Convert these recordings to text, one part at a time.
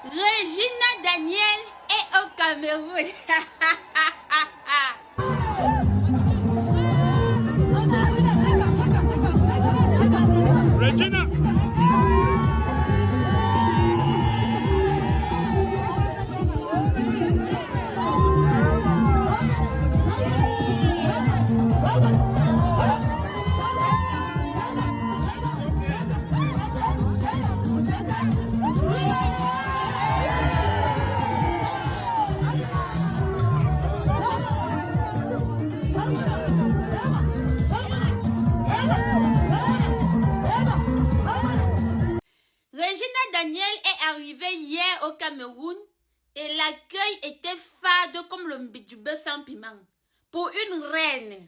Regina Daniel est au Cameroun. Regina. Regina Daniel est arrivée hier au Cameroun et l'accueil était fade comme le du beurre sans piment. Pour une reine,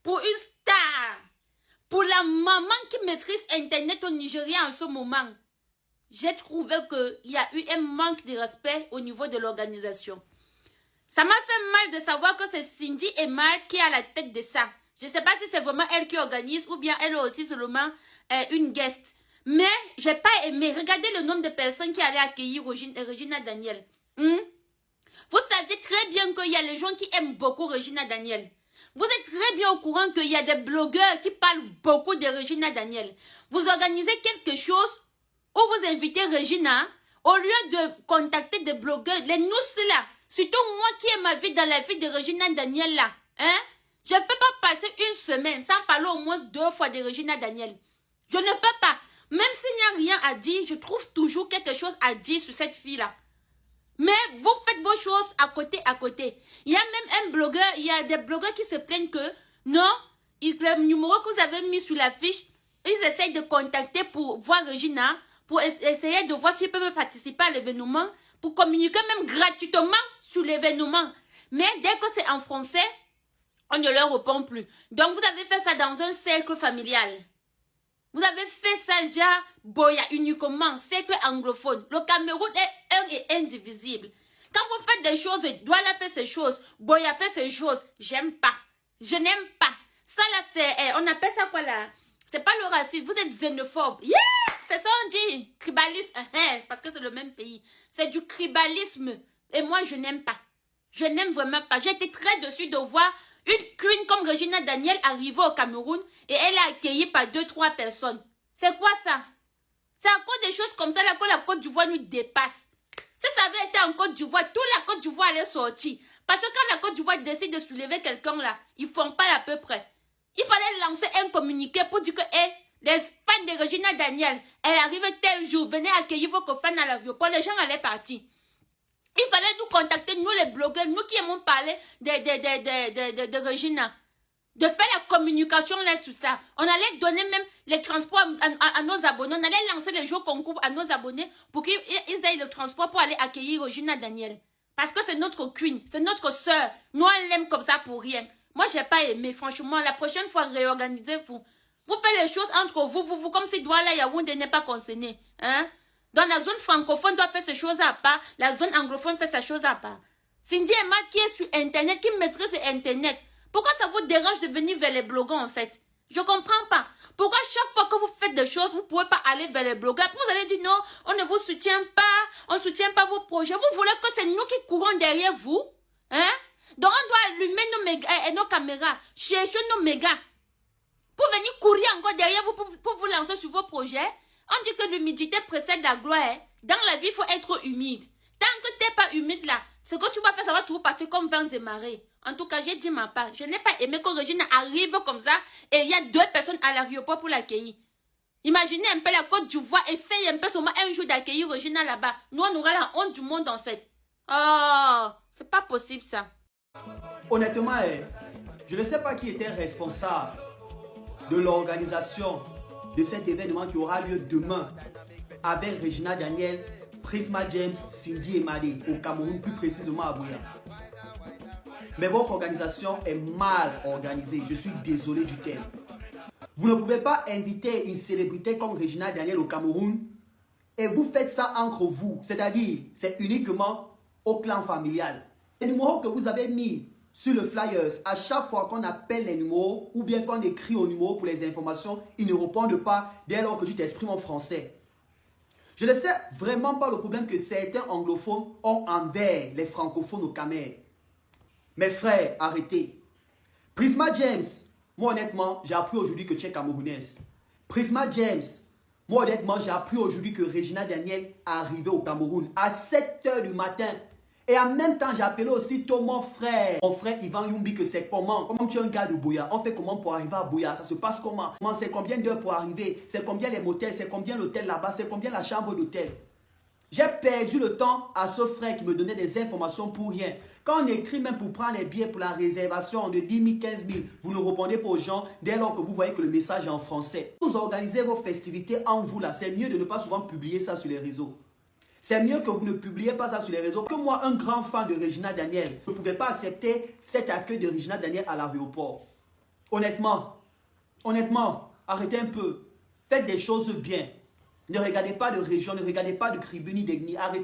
pour une star, pour la maman qui maîtrise Internet au Nigeria en ce moment, j'ai trouvé qu'il y a eu un manque de respect au niveau de l'organisation. Ça m'a fait mal de savoir que c'est Cindy Emad qui est à la tête de ça. Je ne sais pas si c'est vraiment elle qui organise ou bien elle est aussi seulement une guest. Mais je n'ai pas aimé. Regardez le nombre de personnes qui allaient accueillir Regina Daniel. Vous savez très bien qu'il y a les gens qui aiment beaucoup Regina Daniel. Vous êtes très bien au courant qu'il y a des blogueurs qui parlent beaucoup de Regina Daniel. Vous organisez quelque chose où vous invitez Regina, au lieu de contacter des blogueurs, les nous là. Surtout moi qui ai ma vie dans la vie de Regina Daniel là. Hein? Je ne peux pas passer une semaine sans parler au moins 2 fois de Regina Daniel. Je ne peux pas. Même s'il n'y a rien à dire, je trouve toujours quelque chose à dire sur cette fille-là. Mais vous faites vos choses à côté, à côté. Il y a même un blogueur, il y a des blogueurs qui se plaignent que, non, le numéro que vous avez mis sur la fiche, ils essayent de contacter pour voir Regina, pour essayer de voir s'ils peuvent participer à l'événement, pour communiquer même gratuitement sur l'événement. Mais dès que c'est en français, on ne leur répond plus. Donc vous avez fait ça dans un cercle familial. Vous avez fait ça, genre, Boya uniquement, cercle anglophone. Le Cameroun est un et indivisible. Quand vous faites des choses, Douala fait ces choses, Boya fait ces choses, j'aime pas. Je n'aime pas. Ça là, c'est, on appelle ça quoi là? C'est pas le racisme, vous êtes xénophobe. Yeah! C'est ça on dit. Tribalisme, parce que c'est le même pays. C'est du tribalisme. Et moi, je n'aime pas. Je n'aime vraiment pas. J'ai été très déçue de voir une queen comme Regina Daniel arriver au Cameroun et elle est accueillie par 2-3 personnes. C'est quoi ça? C'est à cause des choses comme ça là que la Côte d'Ivoire nous dépasse. Si ça avait été en Côte d'Ivoire, toute la Côte d'Ivoire allait sortir. Parce que quand la Côte d'Ivoire décide de soulever quelqu'un là, ils font pas à peu près. Il fallait lancer un communiqué pour dire que les fans de Regina Daniel, elle arrive tel jour, venez accueillir vos fans à l'aéroport, les gens allaient partir. Il fallait nous contacter, nous les blogueurs, nous qui aimons parler de Regina. De faire la communication là sur ça. On allait donner même les transports à nos abonnés. On allait lancer les jeux concours à nos abonnés pour qu'ils aient le transport pour aller accueillir Regina Daniel. Parce que c'est notre queen, c'est notre soeur. Nous, on l'aime comme ça pour rien. Moi, je n'ai pas aimé. Franchement, la prochaine fois, réorganisez-vous. Vous faites les choses entre vous, comme si Douala Yaoundé n'est pas concerné. Hein? Dans la zone francophone, doit faire ses choses à part. La zone anglophone fait sa chose à part. Cindy Emad qui est sur Internet, qui maîtrise Internet. Pourquoi ça vous dérange de venir vers les blogueurs en fait? Je ne comprends pas. Pourquoi chaque fois que vous faites des choses, vous ne pouvez pas aller vers les blogueurs? Vous allez dire non, on ne vous soutient pas, on ne soutient pas vos projets. Vous voulez que c'est nous qui courons derrière vous? Hein? Donc on doit allumer nos caméras, chercher nos mégas. Pour venir courir encore derrière vous, pour vous lancer sur vos projets. On dit que l'humidité précède la gloire. Dans la vie, il faut être humide. Tant que tu n'es pas humide là, ce que tu vas faire, ça va toujours passer comme vents et marées. En tout cas, j'ai dit ma part. Je n'ai pas aimé que Regina arrive comme ça et il y a 2 personnes à l'aéroport pour l'accueillir. Imaginez un peu la Côte d'Ivoire, essaye un peu seulement un jour d'accueillir Regina là-bas. Nous, on aura la honte du monde en fait. Oh, c'est pas possible ça. Honnêtement, je ne sais pas qui était responsable de l'organisation de cet événement qui aura lieu demain avec Regina Daniel, Prisma James, Cindy Emadi au Cameroun, plus précisément à Buea. Mais votre organisation est mal organisée, je suis désolé du terme. Vous ne pouvez pas inviter une célébrité comme Regina Daniel au Cameroun et vous faites ça entre vous, c'est-à-dire c'est uniquement au clan familial. Les numéros que vous avez mis sur le flyers, à chaque fois qu'on appelle les numéros ou bien qu'on écrit au numéro pour les informations, ils ne répondent pas dès lors que tu t'exprimes en français. Je ne sais vraiment pas le problème que certains anglophones ont envers les francophones au Cameroun. Mes frères, arrêtez. Prisma James, moi honnêtement, j'ai appris aujourd'hui que tu es camerounaise. Prisma James, moi honnêtement, j'ai appris aujourd'hui que Regina Daniel est arrivée au Cameroun à 7 h du matin. Et en même temps, j'ai appelé aussi mon frère Ivan Yumbi, que c'est comment tu es un gars de Boya, on fait comment pour arriver à Boya, ça se passe comment c'est combien d'heures pour arriver, c'est combien les motels, c'est combien l'hôtel là-bas, c'est combien la chambre d'hôtel. J'ai perdu le temps à ce frère qui me donnait des informations pour rien. Quand on écrit même pour prendre les billets pour la réservation de 10 000, 15 000, vous ne répondez pas aux gens dès lors que vous voyez que le message est en français. Vous organisez vos festivités en vous là, c'est mieux de ne pas souvent publier ça sur les réseaux. C'est mieux que vous ne publiez pas ça sur les réseaux. Que moi, un grand fan de Regina Daniel, je ne pouvais pas accepter cet accueil de Regina Daniel à l'aéroport. Honnêtement, arrêtez un peu. Faites des choses bien. Ne regardez pas de région, ne regardez pas de tribune ni d'ethnie. Arrêtez.